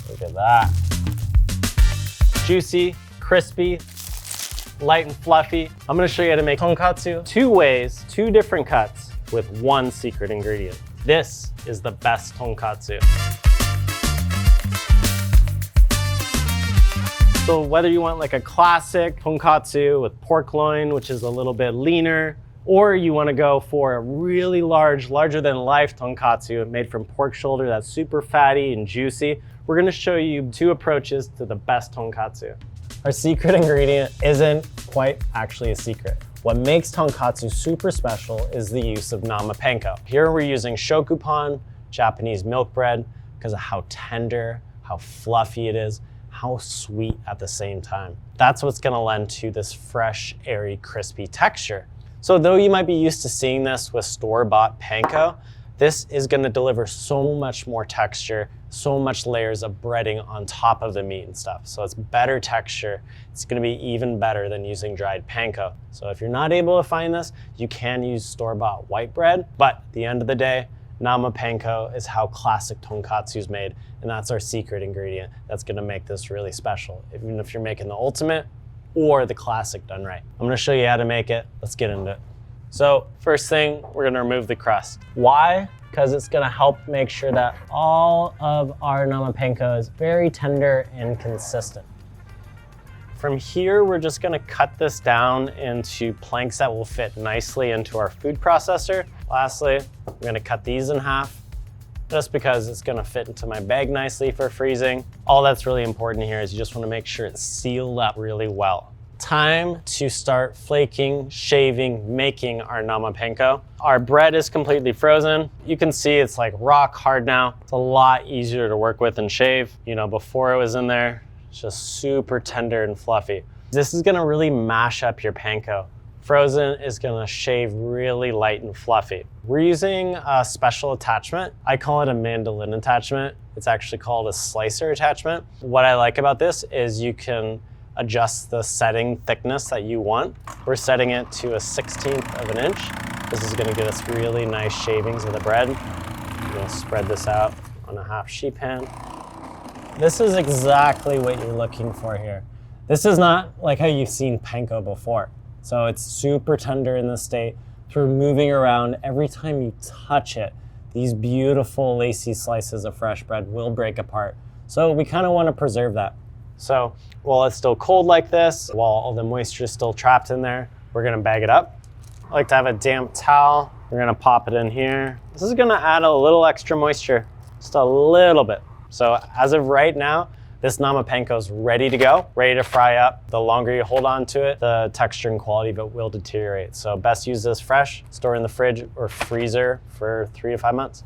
Look at that. Juicy, crispy, light and fluffy. I'm gonna show you how to make tonkatsu 2 ways, 2 different cuts with 1 secret ingredient. This is the best tonkatsu. So whether you want like a classic tonkatsu with pork loin, which is a little bit leaner, or you want to go for a really larger than life tonkatsu made from pork shoulder that's super fatty and juicy, we're going to show you 2 approaches to the best tonkatsu. Our secret ingredient isn't quite actually a secret. What makes tonkatsu super special is the use of nama panko. Here we're using shokupan, Japanese milk bread, because of how tender, how fluffy it is, how sweet at the same time. That's what's going to lend to this fresh, airy, crispy texture. So though you might be used to seeing this with store-bought panko, this is going to deliver so much more texture, so much layers of breading on top of the meat and stuff. So it's better texture. It's going to be even better than using dried panko. So if you're not able to find this, you can use store-bought white bread. But at the end of the day, nama panko is how classic tonkatsu is made, and that's our secret ingredient that's going to make this really special, even if you're making the ultimate or the classic done right. I'm gonna show you how to make it. Let's get into it. So first thing, we're gonna remove the crust. Why? Because it's gonna help make sure that all of our nama panko is very tender and consistent. From here, we're just gonna cut this down into planks that will fit nicely into our food processor. Lastly, I'm gonna cut these in half, just because it's gonna fit into my bag nicely for freezing. All that's really important here is you just wanna make sure it's sealed up really well. Time to start flaking, shaving, making our nama panko. Our bread is completely frozen. You can see it's like rock hard now. It's a lot easier to work with and shave. You know, before it was in there, it's just super tender and fluffy. This is gonna really mash up your panko. Frozen is gonna shave really light and fluffy. We're using a special attachment. I call it a mandolin attachment. It's actually called a slicer attachment. What I like about this is you can adjust the setting thickness that you want. We're setting it to a 1/16 of an inch. This is gonna give us really nice shavings of the bread. I'm gonna spread this out on a half sheet pan. This is exactly what you're looking for here. This is not like how you've seen panko before. So it's super tender in this state. Through moving around, every time you touch it, these beautiful lacy slices of fresh bread will break apart. So we kind of want to preserve that. So while it's still cold like this, while all the moisture is still trapped in there, we're gonna bag it up. I like to have a damp towel. We're gonna pop it in here. This is gonna add a little extra moisture, just a little bit. So as of right now, this nama panko is ready to go, ready to fry up. The longer you hold on to it, the texture and quality of it will deteriorate. So best use this fresh, store in the fridge or freezer for 3 to 5 months.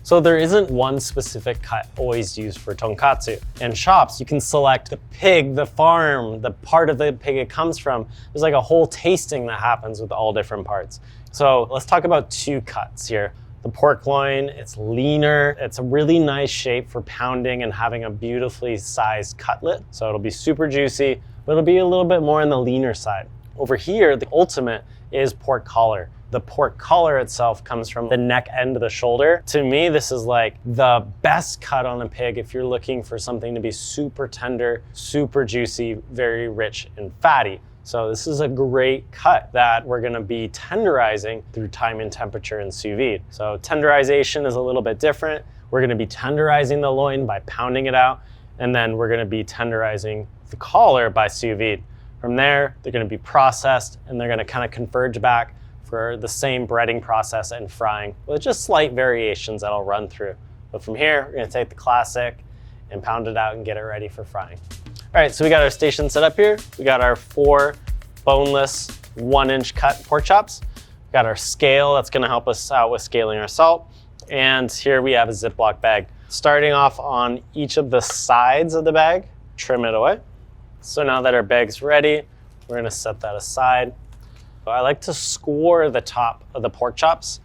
So there isn't one specific cut always used for tonkatsu. In shops, you can select the pig, the farm, the part of the pig it comes from. There's like a whole tasting that happens with all different parts. So let's talk about 2 cuts here. The pork loin, it's leaner. It's a really nice shape for pounding and having a beautifully sized cutlet. So it'll be super juicy, but it'll be a little bit more on the leaner side. Over here, the ultimate is pork collar. The pork collar itself comes from the neck end of the shoulder. To me, this is like the best cut on a pig if you're looking for something to be super tender, super juicy, very rich and fatty. So this is a great cut that we're gonna be tenderizing through time and temperature and sous vide. So tenderization is a little bit different. We're gonna be tenderizing the loin by pounding it out, and then we're gonna be tenderizing the collar by sous vide. From there, they're gonna be processed and they're gonna kind of converge back for the same breading process and frying with just slight variations that I'll run through. But from here, we're gonna take the classic and pound it out and get it ready for frying. All right, so we got our station set up here. We got our 4 boneless 1-inch cut pork chops. We got our scale that's gonna help us out with scaling our salt. And here we have a Ziploc bag. Starting off on each of the sides of the bag, trim it away. So now that our bag's ready, we're gonna set that aside. I like to score the top of the pork chops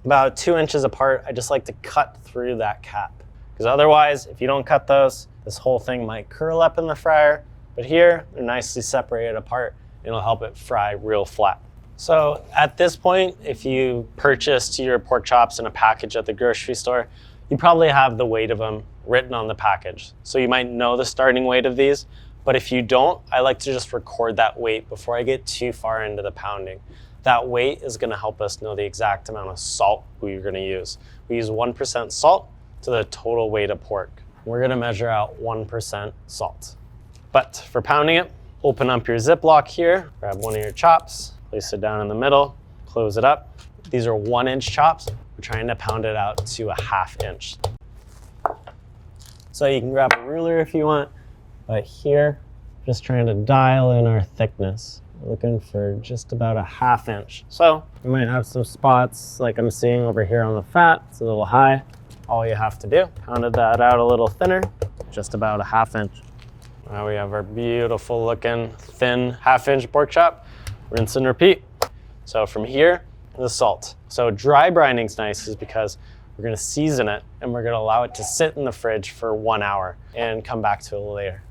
about 2 inches apart. I just like to cut through that cap, because otherwise, if you don't cut those, this whole thing might curl up in the fryer. But here, they're nicely separated apart. It'll help it fry real flat. So at this point, if you purchased your pork chops in a package at the grocery store, you probably have the weight of them written on the package. So you might know the starting weight of these, but if you don't, I like to just record that weight before I get too far into the pounding. That weight is gonna help us know the exact amount of salt we're gonna use. We use 1% salt to the total weight of pork. We're gonna measure out 1% salt. But for pounding it, open up your Ziploc here, grab one of your chops, place it down in the middle, close it up. These are 1-inch chops. We're trying to pound it out to a 1/2 inch. So you can grab a ruler if you want, but here, just trying to dial in our thickness. We're looking for just about a 1/2 inch. So you might have some spots like I'm seeing over here on the fat. It's a little high. All you have to do, pounded that out a little thinner, just about a 1/2 inch. Now we have our beautiful looking thin 1/2 inch pork chop. Rinse and repeat. So from here, the salt. So dry brining's nice is because we're gonna season it and we're gonna allow it to sit in the fridge for 1 hour and come back to it later.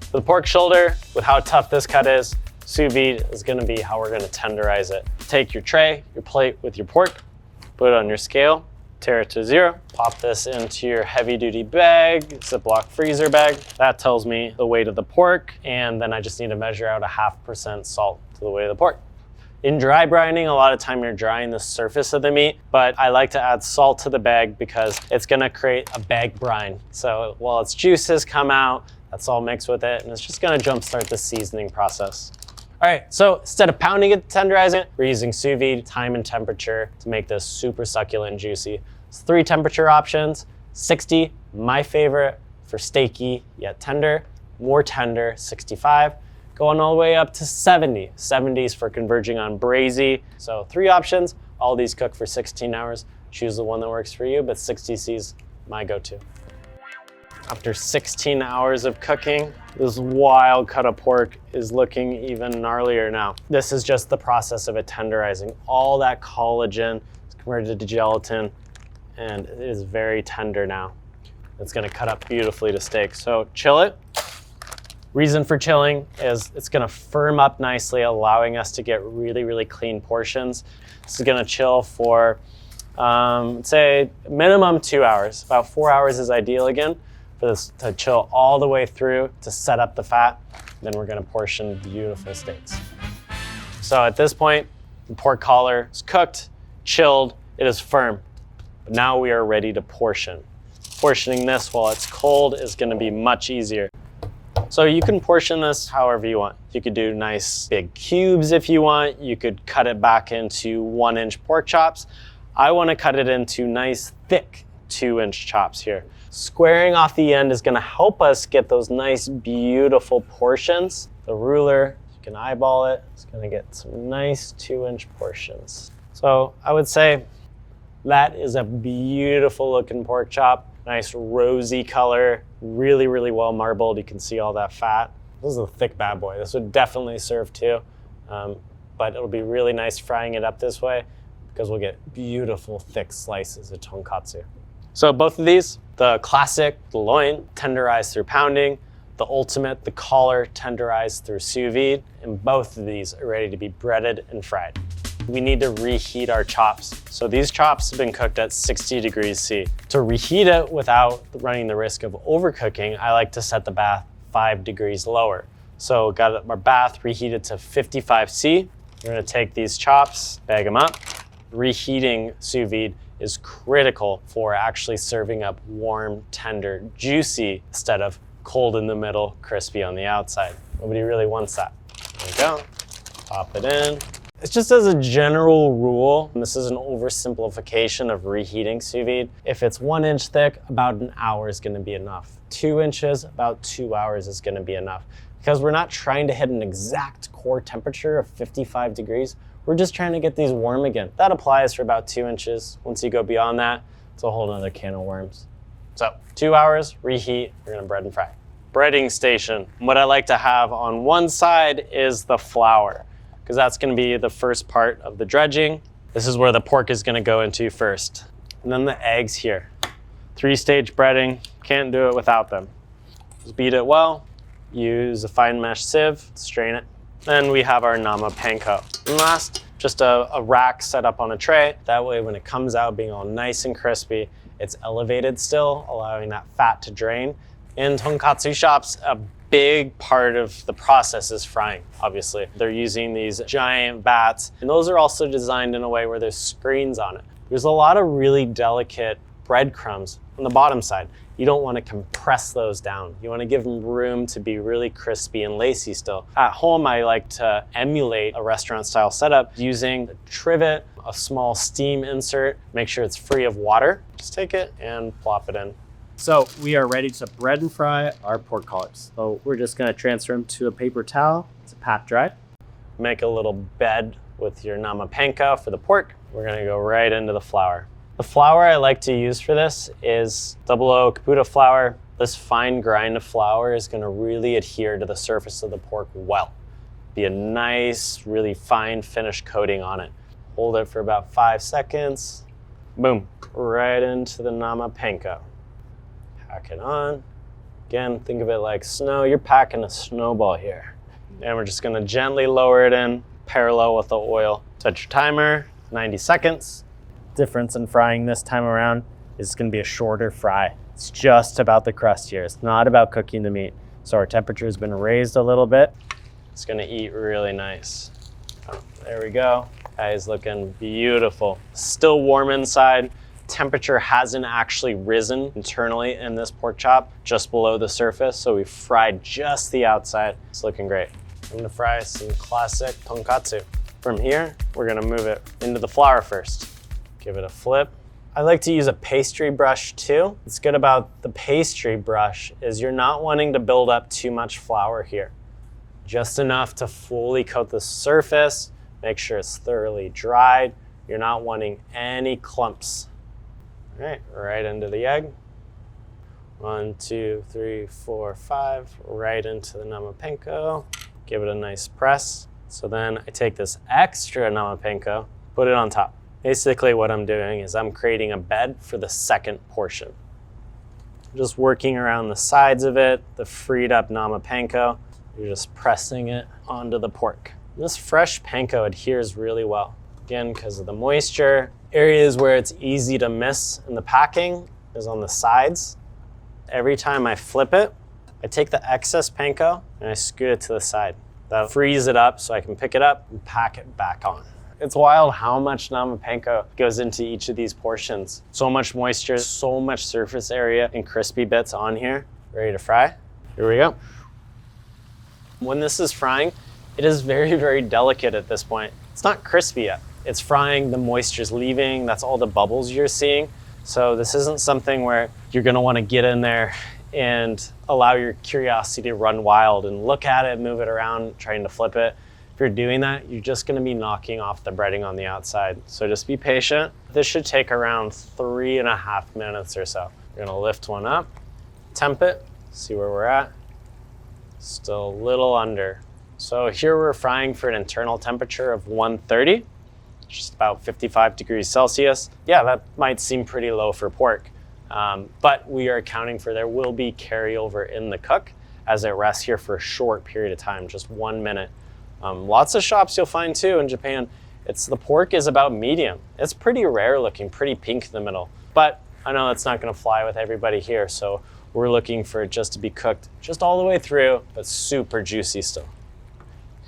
For the pork shoulder, with how tough this cut is, sous vide is gonna be how we're gonna tenderize it. Take your tray, your plate with your pork, put it on your scale, tear it to 0, pop this into your heavy duty bag, Ziploc freezer bag. That tells me the weight of the pork, and then I just need to measure out a 0.5% salt to the weight of the pork. In dry brining, a lot of time you're drying the surface of the meat, but I like to add salt to the bag because it's gonna create a bag brine. So while its juices come out, that's all mixed with it, and it's just gonna jumpstart the seasoning process. All right, so instead of pounding it, tenderizing it, we're using sous vide, time and temperature to make this super succulent and juicy. It's 3 temperature options. 60, my favorite for steaky yet tender. More tender, 65. Going all the way up to 70. 70s for converging on braisy. So 3 options. All these cook for 16 hours. Choose the one that works for you, but 60C's my go-to. After 16 hours of cooking, this wild cut of pork is looking even gnarlier now. This is just the process of it tenderizing. All that collagen is converted to gelatin, and it is very tender now. It's gonna cut up beautifully to steak. So chill it. Reason for chilling is it's gonna firm up nicely, allowing us to get really, really clean portions. This is gonna chill for, say, minimum 2 hours. About 4 hours is ideal again for this to chill all the way through to set up the fat. Then we're gonna portion beautiful steaks. So at this point, the pork collar is cooked, chilled, it is firm. But now we are ready to portion. Portioning this while it's cold is gonna be much easier. So you can portion this however you want. You could do nice big cubes if you want. You could cut it back into 1-inch pork chops. I wanna cut it into nice thick 2-inch chops here. Squaring off the end is gonna help us get those nice, beautiful portions. The ruler, you can eyeball it. It's gonna get some nice 2-inch portions. So I would say that is a beautiful looking pork chop. Nice rosy color, really, really well marbled. You can see all that fat. This is a thick bad boy. This would definitely serve too, but it'll be really nice frying it up this way because we'll get beautiful thick slices of tonkatsu. So both of these, the classic, the loin, tenderized through pounding, the ultimate, the collar, tenderized through sous vide, and both of these are ready to be breaded and fried. We need to reheat our chops. So these chops have been cooked at 60 degrees C. To reheat it without running the risk of overcooking, I like to set the bath 5 degrees lower. So got our bath reheated to 55 C. We're gonna take these chops, bag them up. Reheating sous vide is critical for actually serving up warm, tender, juicy, instead of cold in the middle, crispy on the outside. Nobody really wants that. There we go, pop it in. It's just as a general rule, and this is an oversimplification of reheating sous vide. If it's 1 inch thick, about an hour is gonna be enough. 2 inches, about 2 hours is gonna be enough. Because we're not trying to hit an exact core temperature of 55 degrees, we're just trying to get these warm again. That applies for about 2 inches. Once you go beyond that, it's a whole nother can of worms. So 2 hours, reheat, we're gonna bread and fry. Breading station. What I like to have on one side is the flour, because that's gonna be the first part of the dredging. This is where the pork is gonna go into first. And then the eggs here. 3-stage breading, can't do it without them. Just beat it well, use a fine mesh sieve, strain it. Then we have our nama panko. And last, just a rack set up on a tray. That way when it comes out being all nice and crispy, it's elevated still, allowing that fat to drain. In tonkatsu shops, a big part of the process is frying, obviously. They're using these giant vats, and those are also designed in a way where there's screens on it. There's a lot of really delicate breadcrumbs on the bottom side. You don't want to compress those down. You want to give them room to be really crispy and lacy still. At home, I like to emulate a restaurant style setup using a trivet, a small steam insert, make sure it's free of water. Just take it and plop it in. So we are ready to bread and fry our pork collards. So we're just gonna transfer them to a paper towel to pat dry. Make a little bed with your nama panko for the pork. We're gonna go right into the flour. The flour I like to use for this is 00 Caputo flour. This fine grind of flour is gonna really adhere to the surface of the pork well. Be a nice, really fine finish coating on it. Hold it for about 5 seconds. Boom, right into the nama panko. Pack it on. Again, think of it like snow. You're packing a snowball here. And we're just gonna gently lower it in parallel with the oil. Set your timer, 90 seconds. Difference in frying this time around is gonna be a shorter fry. It's just about the crust here. It's not about cooking the meat. So our temperature has been raised a little bit. It's gonna eat really nice. Oh, there we go. That is looking beautiful. Still warm inside. Temperature hasn't actually risen internally in this pork chop, just below the surface. So we fried just the outside. It's looking great. I'm gonna fry some classic tonkatsu. From here, we're gonna move it into the flour first. Give it a flip. I like to use a pastry brush too. What's good about the pastry brush is you're not wanting to build up too much flour here. Just enough to fully coat the surface, make sure it's thoroughly dried. You're not wanting any clumps. All right, right into the egg. 1, 2, 3, 4, 5, right into the nama panko. Give it a nice press. So then I take this extra nama panko, put it on top. Basically what I'm doing is I'm creating a bed for the second portion. Just working around the sides of it, the freed up nama panko. You're just pressing it onto the pork. This fresh panko adheres really well. Again, because of the moisture. Areas where it's easy to miss in the packing is on the sides. Every time I flip it, I take the excess panko and I scoot it to the side. That frees it up so I can pick it up and pack it back on. It's wild how much nama panko goes into each of these portions. So much moisture, so much surface area and crispy bits on here. Ready to fry? Here we go. When this is frying, it is very, very delicate at this point. It's not crispy yet. It's frying, the moisture's leaving, that's all the bubbles you're seeing. So this isn't something where you're gonna wanna get in there and allow your curiosity to run wild and look at it, move it around, trying to flip it. If you're doing that, you're just gonna be knocking off the breading on the outside. So just be patient. This should take around 3.5 minutes or so. You're gonna lift one up, temp it, see where we're at. Still a little under. So here we're frying for an internal temperature of 130, just about 55 degrees Celsius. Yeah, that might seem pretty low for pork, but we are accounting for there will be carryover in the cook as it rests here for a short period of time, just 1 minute. Lots of shops you'll find too in Japan, the pork is about medium. It's pretty rare looking, pretty pink in the middle, but I know that's not gonna fly with everybody here, so we're looking for it just to be cooked just all the way through, but super juicy still.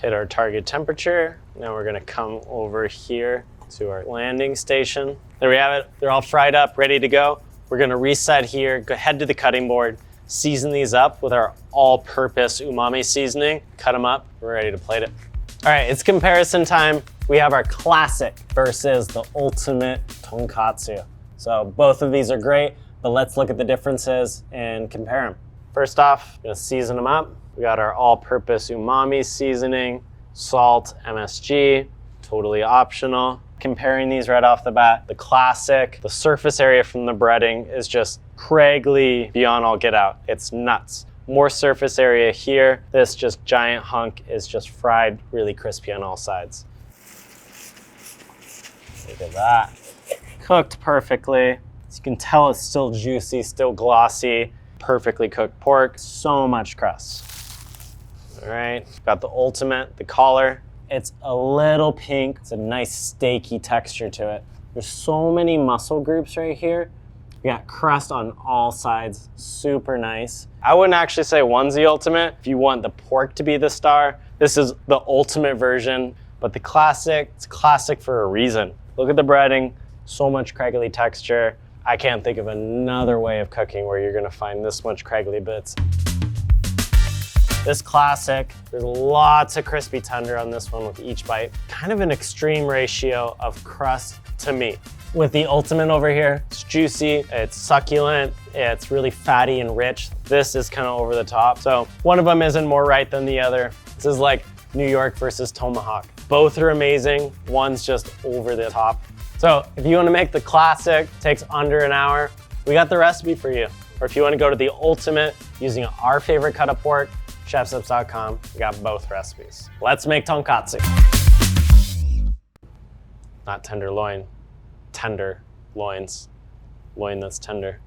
Hit our target temperature. Now we're gonna come over here to our landing station. There we have it. They're all fried up, ready to go. We're gonna reset here, go head to the cutting board, season these up with our all-purpose umami seasoning, cut them up, we're ready to plate it. All right, it's comparison time. We have our classic versus the ultimate tonkatsu. So both of these are great, but let's look at the differences and compare them. First off, I'm gonna season them up. We got our all-purpose umami seasoning, salt, MSG, totally optional. Comparing these right off the bat, the classic, the surface area from the breading is just craggly beyond all get out. It's nuts. More surface area here. This just giant hunk is just fried really crispy on all sides. Look at that. Cooked perfectly. As you can tell, it's still juicy, still glossy, perfectly cooked pork, so much crust. All right, got the ultimate, the collar. It's a little pink. It's a nice steaky texture to it. There's so many muscle groups right here. We got crust on all sides, super nice. I wouldn't actually say one's the ultimate. If you want the pork to be the star, this is the ultimate version. But the classic, it's classic for a reason. Look at the breading, so much craggly texture. I can't think of another way of cooking where you're gonna find this much craggly bits. This classic, there's lots of crispy tender on this one with each bite. Kind of an extreme ratio of crust to meat. With the ultimate over here, it's juicy, it's succulent, it's really fatty and rich. This is kind of over the top. So one of them isn't more right than the other. This is like New York versus Tomahawk. Both are amazing, one's just over the top. So if you wanna make the classic, takes under an hour, we got the recipe for you. Or if you wanna go to the ultimate using our favorite cut of pork, chefsteps.com, we got both recipes. Let's make tonkatsu. Not tenderloin, tender loins, loin that's tender.